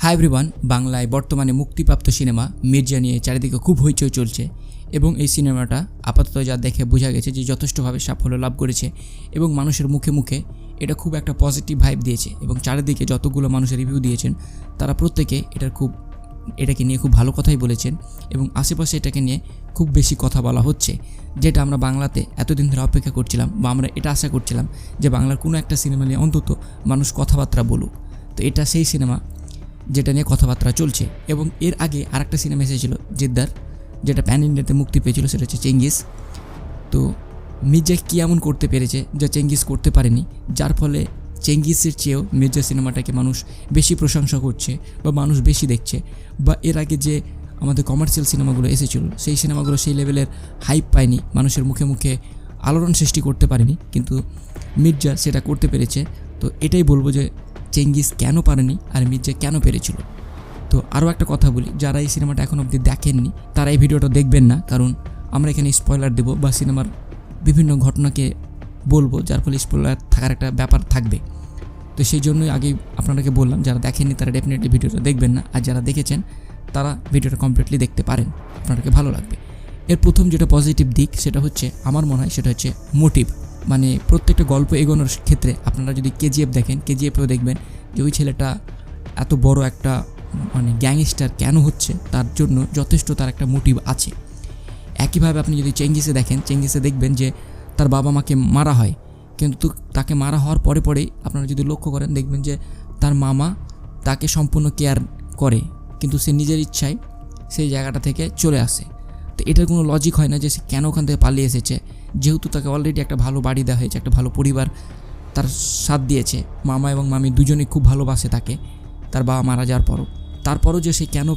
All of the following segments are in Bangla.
হাই এভরিওয়ান, বাংলায় বর্তমানে মুক্তিপ্রাপ্ত সিনেমা মির্জা নিয়ে চারিদিকে খুব হইচই চলছে এবং এই সিনেমাটা আপাতত যা দেখে বোঝা গেছে যে যথেষ্টভাবে সাফল্য লাভ করেছে এবং মানুষের মুখে মুখে এটা খুব একটা পজিটিভ ভাইব দিয়েছে এবং চারিদিকে যতগুলো মানুষের রিভিউ দিয়েছেন তারা প্রত্যেকে এটাকে নিয়ে খুব ভালো কথাই বলেছেন এবং আশেপাশে এটাকে নিয়ে খুব বেশি কথা বলা হচ্ছে, যেটা আমরা বাংলাতে এতদিন ধরে অপেক্ষা করছিলাম বা আমরা এটা আশা করছিলাম যে বাংলার কোনো একটা সিনেমা নিয়ে অন্তত মানুষ কথাবার্তা বলুক। তো এটা সেই সিনেমা যেটা নিয়ে কথাবার্তা চলছে এবং এর আগে আরেকটা সিনেমা এসেছিল জিদ্দার, যেটা প্যান ইন্ডিয়াতে মুক্তি পেয়েছিল, সেটা হচ্ছে চেঙ্গিস। তো মির্জা কী এমন করতে পেরেছে যা চেঙ্গিস করতে পারেনি, যার ফলে চেঙ্গিসের চেয়েও মির্জা সিনেমাটাকে মানুষ বেশি প্রশংসা করছে বা মানুষ বেশি দেখছে। বা এর আগে যে আমাদের কমার্শিয়াল সিনেমাগুলো এসেছিল সেই সিনেমাগুলো সেই লেভেলের হাইপ পায়নি, মানুষের মুখে মুখে আলোড়ন সৃষ্টি করতে পারেনি, কিন্তু মির্জা সেটা করতে পেরেছে। তো এটাই বলবো যে চেঙ্গিস কেন পারেনি আর মির্জা কেন পেরেছিল। তো আরও একটা কথা বলি, যারা এই সিনেমাটা এখন অবধি দেখেননি তারা এই ভিডিওটা দেখবেন না, কারণ আমরা এখানে স্পয়লার দেবো বা সিনেমার বিভিন্ন ঘটনাকে বলবো, যার ফলে স্পয়লার থাকার একটা ব্যাপার থাকবে। তো সেই জন্যই আগেই আপনাদেরকে বললাম, যারা দেখেননি তারা ডেফিনেটলি ভিডিওটা দেখবেন না, আর যারা দেখেছেন তারা ভিডিওটা কমপ্লিটলি দেখতে পারেন, আপনাদেরকে ভালো লাগবে। এর প্রথম যেটা পজিটিভ দিক সেটা হচ্ছে আমার মনে হয় সেটা হচ্ছে মোটিভ। মানে প্রত্যেকটা গল্প এগোনোর ক্ষেত্রে আপনারা যদি কেজিএফ দেখেন, কেজিএফেও দেখবেন যে ওই ছেলেটা এত বড় একটা গ্যাংস্টার কেন হচ্ছে, তার জন্য যথেষ্ট তার একটা মোটিভ আছে। একইভাবে আপনি যদি চেঙ্গিসে দেখেন, চেঙ্গিসে দেখবেন যে তার বাবা মাকে মারা হয়, কিন্তু তাকে মারা হওয়ার পরেই আপনারা যদি লক্ষ্য করেন দেখবেন যে তার মামা তাকে সম্পূর্ণ কেয়ার করে, কিন্তু সে নিজের ইচ্ছায় সেই জায়গাটা থেকে চলে আসে। তো এটার কোনো লজিক হয় না যে সে কেন ওখান থেকে পালিয়ে এসেছে, যেহেতু তাকে অলরেডি একটা ভালো বাড়ি দেওয়া হয়েছে, একটা ভালো পরিবার তার সাথ দিয়েছে, মামা এবং মামি দুজনেই খুব ভালোবাসে তাকে তার বাবা মারা যাওয়ার তারপরও যে সে কেন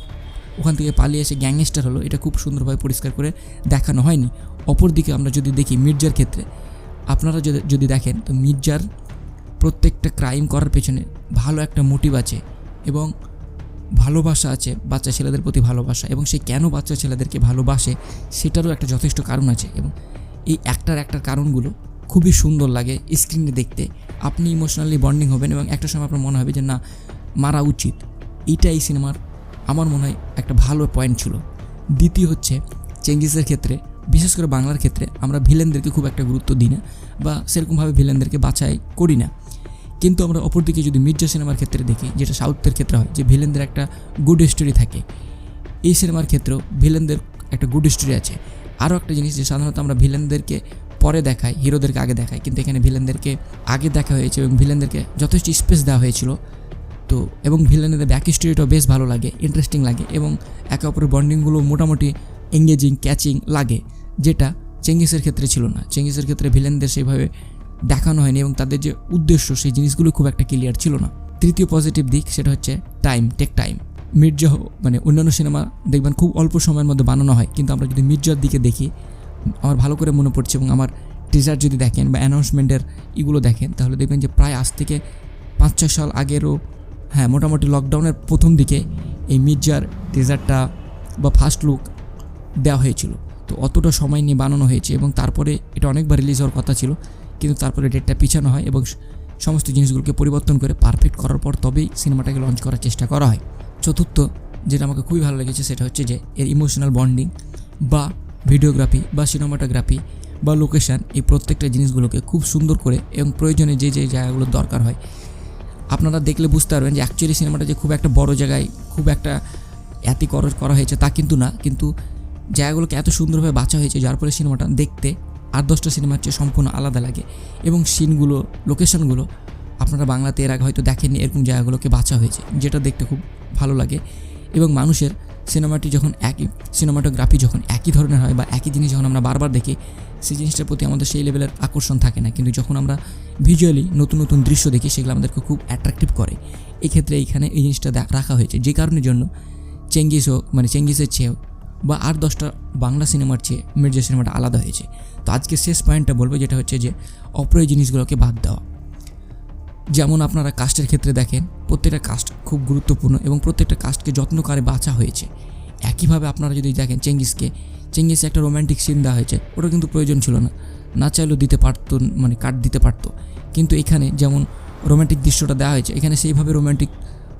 ওখান থেকে পালিয়ে এসে গ্যাংস্টার হলো, এটা খুব সুন্দরভাবে পরিষ্কার করে দেখানো হয়নি। অপরদিকে আমরা যদি দেখি মির্জার ক্ষেত্রে, আপনারা যদি দেখেন তো মির্জার প্রত্যেকটা ক্রাইম করার পেছনে ভালো একটা মোটিভ আছে এবং ভালোবাসা আছে, বাচ্চা ছেলেদের প্রতি ভালোবাসা, এবং সে কেন বাচ্চা ছেলেদেরকে ভালোবাসে সেটারও একটা যথেষ্ট কারণ আছে এবং এই একটার কারণগুলো খুবই সুন্দর লাগে স্ক্রিনে দেখতে। আপনি ইমোশনালি বন্ডিং হবেন এবং একটা সময় আপনার মনে হবে যে না, মারা উচিত। এইটা এই সিনেমার আমার মনে হয় একটা ভালো পয়েন্ট ছিল। দ্বিতীয় হচ্ছে চেঙ্গিসের ক্ষেত্রে, বিশেষ করে বাংলার ক্ষেত্রে আমরা ভিলেনদেরকে খুব একটা গুরুত্ব দিই না বা সেরকমভাবে ভিলেনদেরকে বাছাই করি না, কিন্তু আমরা অপরদিকে যদি মির্জা সিনেমার ক্ষেত্রে দেখি, যেটা সাউথের ক্ষেত্রে হয়, যে ভিলেনদের একটা গুড স্টোরি থাকে, এই সিনেমার ক্ষেত্রেও ভিলেনদের একটা গুড স্টোরি আছে। আরও একটা জিনিস, যে সাধারণত আমরা ভিলেনদেরকে পরে দেখাই, হিরোদেরকে আগে দেখাই, কিন্তু এখানে ভিলেনদেরকে আগে দেখা হয়েছে এবং ভিলেনদেরকে যথেষ্ট স্পেস দেওয়া হয়েছিল। তো এবং ভিলেনদের ব্যাক স্টোরিটাও বেশ ভালো লাগে, ইন্টারেস্টিং লাগে এবং একে অপরের বন্ডিংগুলো মোটামুটি এঙ্গেজিং, ক্যাচিং লাগে, যেটা চেঙ্গিসের ক্ষেত্রে ছিল না। চেঙ্গিসের ক্ষেত্রে ভিলেনদের সেইভাবে দেখানো হয়নি এবং তাদের যে উদ্দেশ্য সেই জিনিসগুলো খুব একটা ক্লিয়ার ছিল না। তৃতীয় পজিটিভ দিক সেটা হচ্ছে টেক টাইম। মির্জা অন্যান্য সিনেমা দেখবেন খুব অল্প সময়ের মধ্যে বানানো হয়, কিন্তু আমরা যদি মির্জার দিকে দেখি, আমার ভালো করে মনে পড়ছে এবং আমার টিজার যদি দেখেন বা অ্যানাউন্সমেন্টের এগুলো দেখেন, তাহলে দেখবেন যে প্রায় আজ থেকে 5-6 সাল আগেরও, মোটামুটি লকডাউনের প্রথম দিকে এই মির্জার টিজারটা বা ফার্স্ট লুক দেওয়া হয়েছিল। তো অতটা সময় নিয়ে বানানো হয়েছে এবং তারপরে এটা অনেকবার রিলিজ হওয়ার কথা ছিল, কিন্তু তারপরে ডেটটা পিছানো হয় এবং সমস্ত জিনিসগুলোকে পরিবর্তন করে পারফেক্ট করার পর তবেই সিনেমাটাকে লঞ্চ করার চেষ্টা করা হয়। চতুর্থ যেটা আমাকে খুবই ভালো লেগেছে সেটা হচ্ছে যে এর ইমোশনাল বন্ডিং বা ভিডিওগ্রাফি বা সিনেমাটোগ্রাফি বা লোকেশান, এই প্রত্যেকটা জিনিসগুলোকে খুব সুন্দর করে এবং প্রয়োজনে যে জায়গাগুলোর দরকার হয় আপনারা দেখলে বুঝতে পারবেন যে অ্যাকচুয়ালি সিনেমাটা যে খুব একটা বড় জায়গায় খুব একটা এত করা হয়েছে তা কিন্তু না, কিন্তু জায়গাগুলোকে এত সুন্দরভাবে বাছা হয়েছে যার ফলে সিনেমাটা দেখতে 8-10টা সিনেমার চেয়ে সম্পূর্ণ আলাদা লাগে এবং সিনগুলো, লোকেশনগুলো আপনারা বাংলাতে এর আগে হয়তো দেখেননি, এরকম জায়গাগুলোকে বাছা হয়েছে, যেটা দেখতে খুব ভালো লাগে। এবং মানুষের সিনেমাটোগ্রাফি যখন একই ধরনের হয় বা একই জিনিস যখন আমরা বারবার দেখি, সেই জিনিসটার প্রতি আমাদের সেই লেভেলের আকর্ষণ থাকে না, কিন্তু যখন আমরা ভিজুয়ালি নতুন নতুন দৃশ্য দেখি সেগুলো আমাদেরকে খুব অ্যাট্রাকটিভ করে। এক্ষেত্রে এইখানে এই জিনিসটা রাখা হয়েছে, যে কারণের জন্য চেঙ্গিসের চেয়েও বা 8-10টা বাংলা সিনেমার চেয়ে মির্জা সিনেমাটা আলাদা হয়েছে। তো আজকে শেষ পয়েন্টটা বলবো, যেটা হচ্ছে যে অপ্রয়োজনীয় জিনিসগুলোকে বাদ দেওয়া। যেমন আপনারা কাস্টের ক্ষেত্রে দেখেন, প্রত্যেকটা কাস্ট খুব গুরুত্বপূর্ণ এবং প্রত্যেকটা কাস্টকে যত্নকারে বাছা হয়েছে। একইভাবে আপনারা যদি দেখেন চেঙ্গিসে একটা রোম্যান্টিক সিন দেওয়া হয়েছে, ওটা কিন্তু প্রয়োজন ছিল না চাইলেও দিতে পারতো, কাট দিতে পারতো, কিন্তু এখানে যেমন রোম্যান্টিক দৃশ্যটা দেওয়া হয়েছে, এখানে সেইভাবে রোম্যান্টিক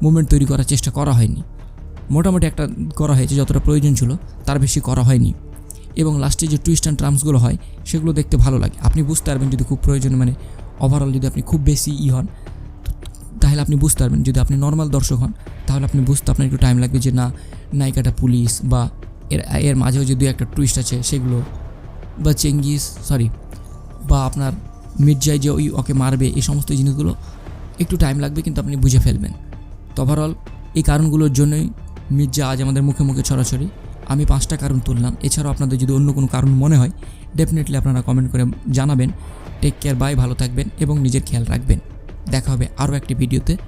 মুভমেন্ট তৈরি করার চেষ্টা করা হয়নি। মোটামুটি একটা করা হয়েছে, যতটা প্রয়োজন ছিল তার বেশি করা হয়নি। এবং লাস্টে যে টুইস্ট অ্যান্ড টার্মসগুলো হয় সেগুলো দেখতে ভালো লাগে। আপনি বুঝতে পারবেন যদি খুব প্রয়োজন, মানে ওভারঅল যদি আপনি খুব বেশি হন তাহলে আপনি বুঝতে পারবেন। যদি আপনি নর্মাল দর্শক হন তাহলে আপনি বুঝতে আপনার একটু টাইম লাগবে যে না, নায়িকাটা পুলিশ, বা এর মাঝেও যে 2-1টা টুইস্ট আছে সেগুলো, বা বা আপনার মির্জাই যে ওকে মারবে, এই সমস্ত জিনিসগুলো একটু টাইম লাগবে, কিন্তু আপনি বুঝে ফেলবেন। তো ওভারঅল এই কারণগুলোর জন্যই মির্জা আজ আমাদের মুখে মুখে ছড়াছড়ি। আমি 5টা কারণ তুললাম। এছাড়াও আপনাদের যদি অন্য কোনো কারণ মনে হয় ডেফিনেটলি আপনারা কমেন্ট করে জানাবেন। টেক কেয়ার, বাই, ভালো থাকবেন এবং নিজের খেয়াল রাখবেন। দেখা হবে আরও একটি ভিডিওতে।